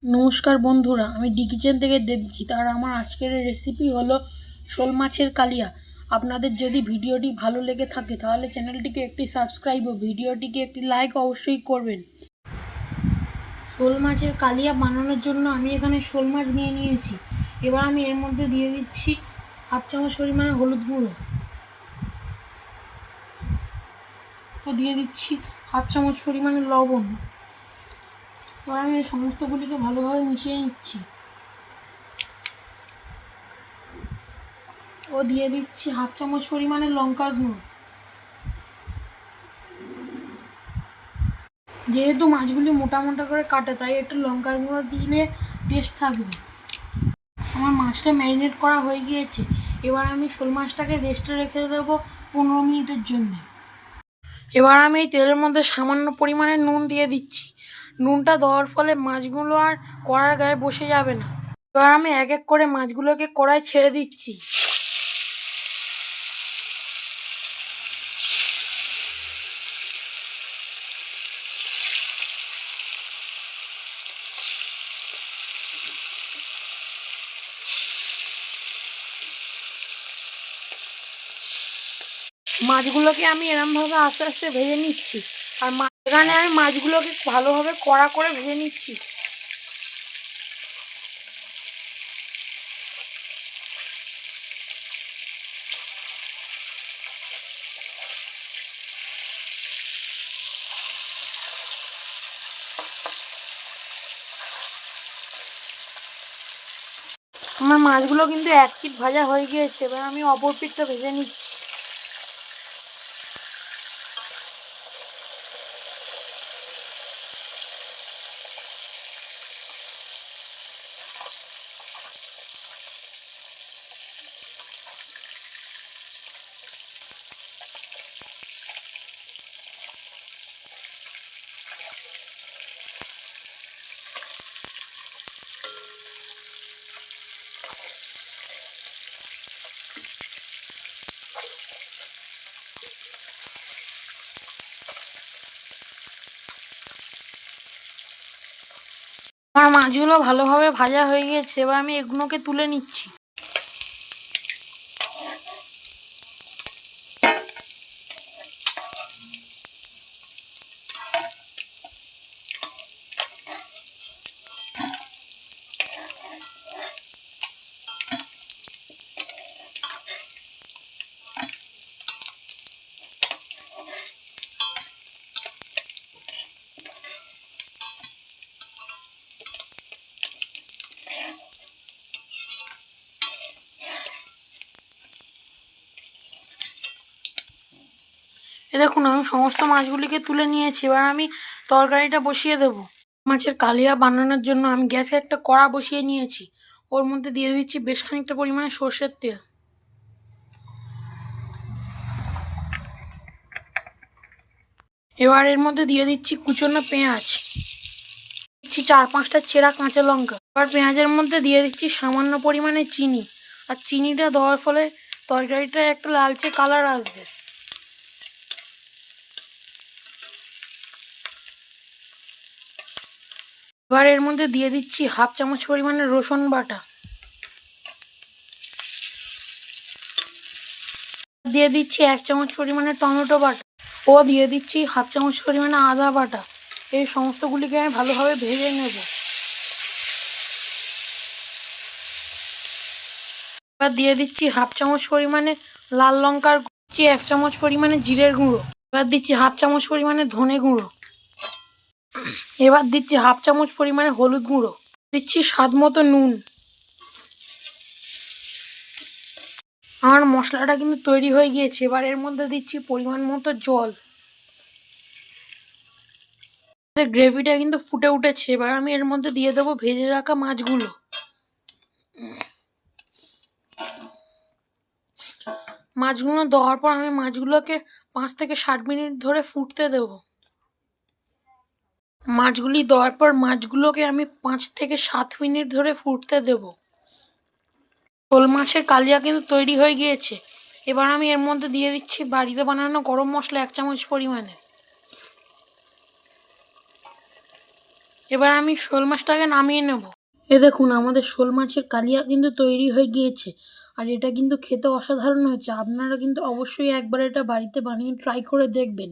নমস্কার বন্ধুরা, আমি ডি কিচেন থেকে দেবজিৎ। আর আমার আজকের রেসিপি হলো শোল মাছের কালিয়া। আপনাদের যদি ভিডিওটি ভালো লেগে থাকে তাহলে চ্যানেলটিকে একটি সাবস্ক্রাইব ও ভিডিওটিকে একটি লাইক অবশ্যই করবেন। শোল মাছের কালিয়া বানানোর জন্য আমি এখানে শোল মাছ নিয়ে নিয়েছি। এবার আমি এর মধ্যে দিয়ে দিচ্ছি হাফ চামচ পরিমাণে হলুদ গুঁড়ো ও দিয়ে দিচ্ছি হাফ চামচ পরিমাণে লবণ। এবার আমি এই সমস্তগুলিকে ভালোভাবে মিশিয়ে নিচ্ছি ও দিয়ে দিচ্ছি হাফ চামচ পরিমাণে লঙ্কার গুঁড়ো। যেহেতু মাছগুলি মোটা মোটা করে কাটা, তাই একটু লঙ্কার গুঁড়ো দিলে টেস্ট থাকবে। আমার মাছটা ম্যারিনেট করা হয়ে গিয়েছে। এবার আমি শোল মাছটাকে রেস্টে রেখে দেবো 15 মিনিটের জন্য। এবার আমি এই তেলের মধ্যে সামান্য পরিমাণে নুন দিয়ে দিচ্ছি। নুনটা দেওয়ার ফলে মাছগুলো আর কড়ার গায়ে বসে যাবে না। এবার আমি এক এক করে মাছগুলোকে কড়ায় ছেড়ে দিচ্ছি। মাছগুলোকে আমি এরমভাবে আস্তে আস্তে ভেজে নিচ্ছি। আর এখানে আমি মাছগুলোকে ভালোভাবে কড়া করে ভেজে নিচ্ছি। আমার মাছগুলো কিন্তু এক পিঠ ভাজা হয়ে গিয়েছে। এবার আমি অপর পিঠটা ভেজে নিচ্ছি। আমার মাছগুলো ভালোভাবে ভাজা হয়ে গিয়েছে। এবার আমি এগুলোকে তুলে নিচ্ছি। দেখুন, আমি সমস্ত মাছগুলিকে তুলে নিয়েছি। এবার আমি তরকারিটা বসিয়ে দেব। মাছের কালিয়া বানানোর জন্য আমি গ্যাসে একটা কড়া বসিয়ে নিয়েছি। ওর মধ্যে দিয়ে দিচ্ছি বেশ খানিকটা পরিমাণে সর্ষের তেল। এবার এর মধ্যে দিয়ে দিচ্ছি কুচনো পেঁয়াজ, দিচ্ছি 4-5টা চেরা কাঁচা লঙ্কা। এবার পেঁয়াজের মধ্যে দিয়ে দিচ্ছি সামান্য পরিমাণে চিনি। আর চিনিটা দেওয়ার ফলে তরকারিটা একটা লালচে কালার আসবে। এবার এর মধ্যে দিয়ে দিচ্ছি হাফ চামচ পরিমাণে রসুন বাটা, দিয়ে দিচ্ছি 1 চামচ পরিমাণে টমেটো বাটা ও দিয়ে দিচ্ছি হাফ চামচ পরিমাণে আদা বাটা। এই সমস্তগুলিকে আমি ভালোভাবে ভেজে নেব। এবার দিয়ে দিচ্ছি হাফ চামচ পরিমাণে লাল লঙ্কার দিচ্ছি 1 চামচ পরিমাণে জিরের গুঁড়ো। এবার দিচ্ছি হাফ চামচ পরিমাণে ধনে গুঁড়ো। এবার দিচ্ছি হাফ চামচ পরিমাণে হলুদ গুঁড়ো, দিচ্ছি স্বাদ মতো নুন। আমার মশলাটা কিন্তু তৈরি হয়ে গিয়েছে। এবার এর মধ্যে দিচ্ছি পরিমাণ মতো জল। গ্রেভিটা কিন্তু ফুটে উঠেছে। এবার আমি এর মধ্যে দিয়ে দেবো ভেজে রাখা মাছগুলো। মাছগুলো দেওয়ার পর আমি মাছগুলোকে 5 থেকে 7 মিনিট ধরে ফুটতে দেব। মাছগুলি দেওয়ার পর মাছগুলোকে আমি 5 থেকে 7 মিনিট ধরে ফুটতে দেব। শোল মাছের কালিয়া কিন্তু তৈরি হয়ে গিয়েছে। এবার আমি এর মধ্যে দিয়ে দিচ্ছি বাড়িতে বানানো গরম মশলা 1 চামচ পরিমাণে। এবার আমি শোল মাছটাকে নামিয়ে নেব। এ দেখুন আমাদের শোল মাছের কালিয়া কিন্তু তৈরি হয়ে গিয়েছে, আর এটা কিন্তু খেতে অসাধারণ হয়েছে। আপনারা কিন্তু অবশ্যই একবার এটা বাড়িতে বানিয়ে ট্রাই করে দেখবেন।